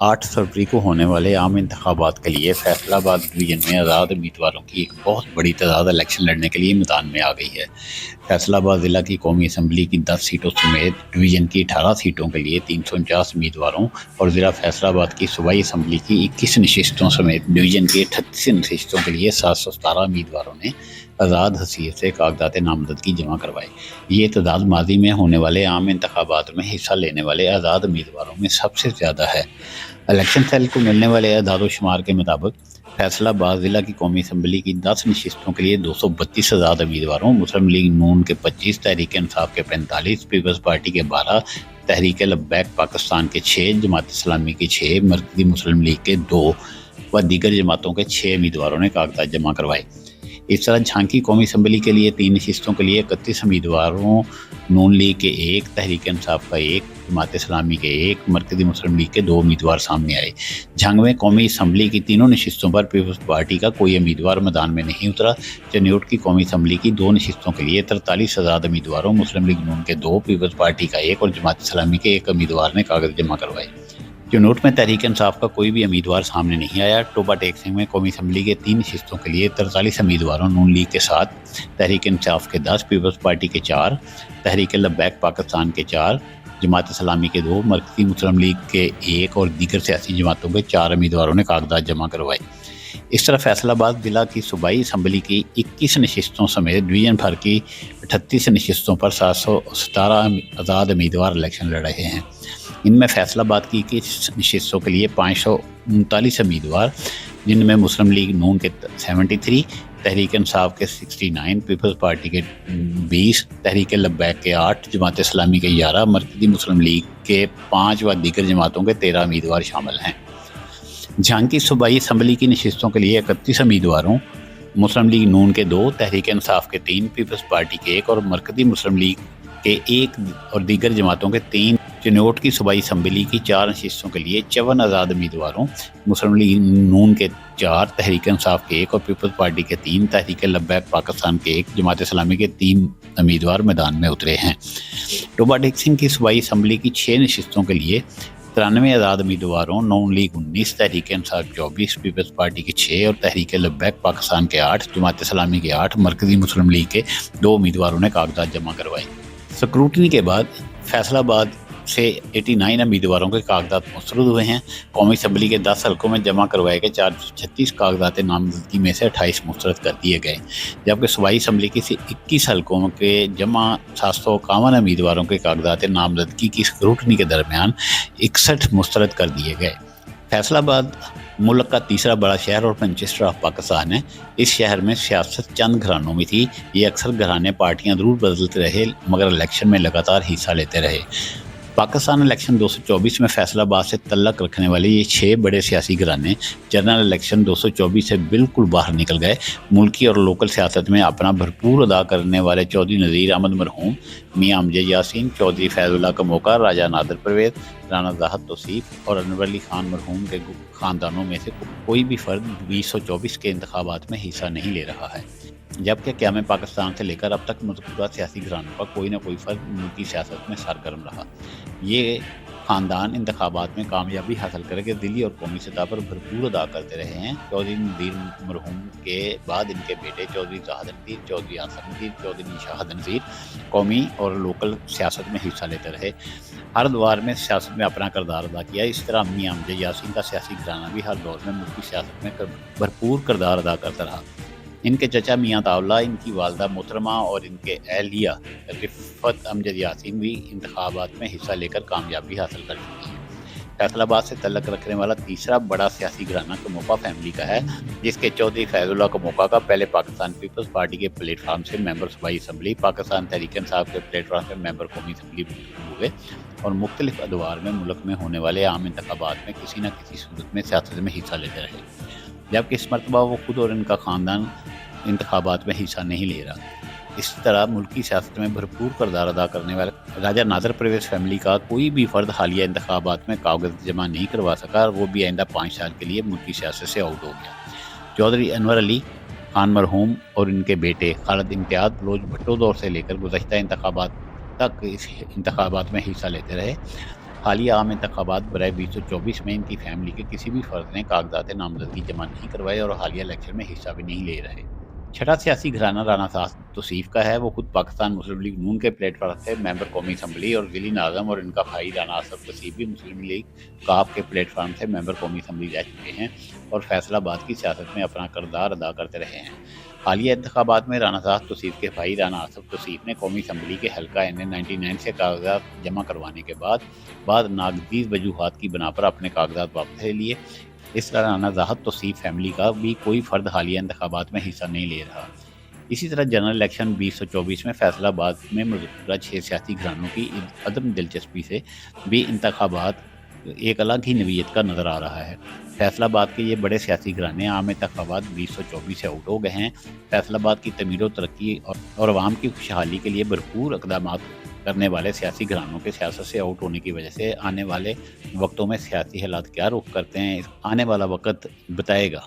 8 فروری کو ہونے والے عام انتخابات کے لیے فیصل آباد ڈویژن میں آزاد امیدواروں کی ایک بہت بڑی تعداد الیکشن لڑنے کے لیے میدان میں آ گئی ہے۔ فیصل آباد ضلع کی قومی اسمبلی کی 10 سیٹوں سمیت ڈویژن کی 18 سیٹوں کے لیے 349 امیدواروں اور ضلع فیصل آباد کی صوبائی اسمبلی کی 21 نشستوں سمیت ڈویژن کی 38 نشستوں کے لیے 717 امیدواروں نے آزاد حیثیت سے کاغذات نامزدگی جمع کروائی۔ یہ تعداد ماضی میں ہونے والے عام انتخابات میں حصہ لینے والے آزاد امیدواروں میں سب سے زیادہ ہے۔ الیکشن سیل کو ملنے والے اعداد و شمار کے مطابق فیصل آباد ضلع کی قومی اسمبلی کی 10 نشستوں کے لیے 232 آزاد امیدواروں، مسلم لیگ نون کے 25، تحریک انصاف کے 45، پیپلز پارٹی کے 12، تحریک لبیک پاکستان کے 6، جماعت اسلامی کے 6، مرکزی مسلم لیگ کے 2 و دیگر جماعتوں کے 6 امیدواروں نے کاغذات جمع کروائے۔ اس طرح جھانکی قومی اسمبلی کے لیے 3 نشستوں کے لیے 31 امیدواروں، نون لیگ کے 1، تحریک انصاف کا 1، جماعت اسلامی کے 1، مرکزی مسلم لیگ کے 2 امیدوار سامنے آئے۔ جھنگ میں قومی اسمبلی کی تینوں نشستوں پر پیپلز پارٹی کا کوئی امیدوار میدان میں نہیں اترا۔ چنیوٹ کی قومی اسمبلی کی 2 نشستوں کے لیے 43 آزاد امیدواروں، مسلم لیگ نون کے 2، پیپلز پارٹی کا 1 اور جماعت اسلامی کے 1 امیدوار نے کاغذ جمع کروائے۔ چنوٹ میں تحریک انصاف کا کوئی بھی امیدوار سامنے نہیں آیا۔ ٹوبا ٹیک سنگھ میں قومی اسمبلی کے 3 نشستوں کے لیے 43 امیدواروں، نون لیگ کے 7، تحریک انصاف کے 10، پیپلز پارٹی کے 4، تحریک لبیک پاکستان کے 4، جماعت اسلامی کے 2، مرکزی مسلم لیگ کے 1 اور دیگر سیاسی جماعتوں کے 4 امیدواروں نے کاغذات جمع کروائے۔ اس طرح فیصل آباد ضلع کی صوبائی اسمبلی کی 21 نشستوں سمیت ڈویژن بھر کی 38 نشستوں پر 717 آزاد امیدوار الیکشن لڑ رہے ہیں۔ ان میں فیصل آباد کی 21 نشستوں کے لیے 539 امیدوار، جن میں مسلم لیگ نون کے 73، تحریک انصاف کے 69، پیپلز پارٹی کے 20، تحریک لبیک کے 8، جماعت اسلامی کے 11، مرکزی مسلم لیگ کے 5 و دیگر جماعتوں کے 13 امیدوار شامل ہیں۔ جھانکی صوبائی اسمبلی کی نشستوں کے لیے 31 امیدواروں، مسلم لیگ نون کے 2، تحریک انصاف کے 3، پیپلز پارٹی کے 1 اور مرکزی مسلم لیگ کے 1 اور دیگر جماعتوں کے 3۔ چنوٹ کی صوبائی اسمبلی کی 4 نشستوں کے لیے 54 آزاد امیدواروں، مسلم لیگ نون کے 4، تحریک انصاف کے 1 اور پیپلز پارٹی کے 3، تحریک لبیک پاکستان کے 1، جماعت اسلامی کے 3 امیدوار میدان میں اترے ہیں۔ ٹوبا ٹیک سنگھ کی صوبائی اسمبلی کی 6 نشستوں کے لیے 93 آزاد امیدواروں، نون league 19، Tehreek Insaf 24، Peoples party کے 6 اور تحریک لبیک پاکستان کے 8، جماعت اسلامی کے 8، مرکزی مسلم لیگ کے 2 امیدواروں نے کاغذات جمع کروائے۔ سکروٹنی کے بعد فیصل آباد سے 89 امیدواروں کے کاغذات مسترد ہوئے ہیں۔ قومی اسمبلی کے 10 حلقوں میں جمع کروائے گئے 436 کاغذات نامزدگی میں سے 28 مسترد کر دیے گئے، جبکہ صوبائی اسمبلی کی 21 حلقوں کے جمع 751 امیدواروں کے کاغذات نامزدگی کی سکروٹنی کے درمیان 61 مسترد کر دیے گئے۔ فیصل آباد ملک کا تیسرا بڑا شہر اور مانچسٹر آف پاکستان ہے۔ اس شہر میں سیاست چند گھرانوں میں تھی۔ یہ اکثر گھرانے پارٹیاں ضرور بدلتے رہے مگر الیکشن میں لگاتار حصہ لیتے رہے۔ پاکستان الیکشن 224 میں فیصل آباد سے تعلق رکھنے والے یہ 6 بڑے سیاسی گھرانے جنرل الیکشن 224 سے بالکل باہر نکل گئے۔ ملکی اور لوکل سیاست میں اپنا بھرپور ادا کرنے والے چودھری نذیر احمد مرحوم، میاں امجد یاسین، چودھری فیض اللہ کا موقع، راجہ نادر پرویز، رانا زاہد توصیف اور انور علی خان مرحوم کے خاندانوں میں سے کوئی بھی فرد 224 کے انتخابات میں حصہ نہیں لے رہا ہے، جبکہ قیام پاکستان سے لے کر اب تک مذکورہ سیاسی گھرانوں کا کوئی نہ کوئی فرد ملکی سیاست میں سرگرم رہا۔ یہ خاندان انتخابات میں کامیابی حاصل کر کے ضلعی اور قومی سطح پر بھرپور ادا کرتے رہے ہیں۔ چودھری نذیر مرحوم کے بعد ان کے بیٹے چودھری زاہد نذیر، چودھری آصف نذیر، چودھری شاہد نذیر قومی اور لوکل سیاست میں حصہ لیتے رہے، ہر دور میں سیاست میں اپنا کردار ادا کیا۔ اس طرح میاں امجد یاسین کا سیاسی گھرانہ بھی ہر دور میں ملکی سیاست میں بھرپور کردار ادا کرتا رہا۔ ان کے چچا میاں طاولہ، ان کی والدہ محترمہ اور ان کے اہلیہ رفت امجد یاسین بھی انتخابات میں حصہ لے کر کامیابی حاصل کر چکی ہیں۔ فیصل آباد سے تعلق رکھنے والا تیسرا بڑا سیاسی گھرانہ کموکا فیملی کا ہے، جس کے چودھری فیض اللہ کموکا کا پہلے پاکستان پیپلز پارٹی کے پلیٹ فارم سے ممبر صوبائی اسمبلی، پاکستان تحریک انصاف کے پلیٹ فارم سے ممبر قومی اسمبلی ہوئے اور مختلف ادوار میں ملک میں ہونے والے عام انتخابات میں کسی نہ کسی صورت میں سیاست میں حصہ لیتے رہے، جبکہ اس مرتبہ وہ خود اور ان کا خاندان انتخابات میں حصہ نہیں لے رہا۔ اس طرح ملکی سیاست میں بھرپور کردار ادا کرنے والے راجہ نادر پرویز فیملی کا کوئی بھی فرد حالیہ انتخابات میں کاغذ جمع نہیں کروا سکا اور وہ بھی آئندہ 5 سال کے لیے ملکی سیاست سے آؤٹ ہو گیا۔ چودھری انور علی خان مرحوم اور ان کے بیٹے خالد امتیاز بلوچ بھٹو دور سے لے کر گزشتہ انتخابات تک اس انتخابات میں حصہ لیتے رہے۔ حالیہ عام انتخابات برائے 2024 میں ان کی فیملی کے کسی بھی فرد نے کاغذات نامزدگی جمع نہیں کروائے اور حالیہ الیکشن میں حصہ بھی نہیں لے رہے۔ چھٹا سیاسی گھرانہ رانا صاحب توصیف کا ہے۔ وہ خود پاکستان مسلم لیگ نون کے پلیٹ فارم سے ممبر قومی اسمبلی اور ضلعی ناظم، اور ان کا بھائی رانا اسد توصیف بھی مسلم لیگ کاف کے پلیٹ فارم سے ممبر قومی اسمبلی رہ چکے ہیں اور فیصل آباد کی سیاست میں اپنا کردار ادا کرتے رہے ہیں۔ حالیہ انتخابات میں رانا صاحب توصیف کے بھائی رانا اسد توصیف نے قومی اسمبلی کے حلقہ NN99 سے کاغذات جمع کروانے کے بعد ناگزیر وجوہات کی بنا پر اپنے کاغذات واپس لے لیے۔ اس طرح رانا زاہد توصیف فیملی کا بھی کوئی فرد حالیہ انتخابات میں حصہ نہیں لے رہا۔ اسی طرح جنرل الیکشن 2024 میں فیصل آباد میں مذکورہ 6 سیاسی گھرانوں کی عدم دلچسپی سے بھی انتخابات ایک الگ ہی نوعیت کا نظر آ رہا ہے۔ فیصل آباد کے یہ بڑے سیاسی گھرانے عام انتخابات 2024 سے آؤٹ ہو گئے ہیں۔ فیصل آباد کی تعمیر و ترقی اور عوام کی خوشحالی کے لیے بھرپور اقدامات کرنے والے سیاسی گھرانوں کے سیاست سے آؤٹ ہونے کی وجہ سے آنے والے وقتوں میں سیاسی حالات کیا رخ کرتے ہیں، آنے والا وقت بتائے گا۔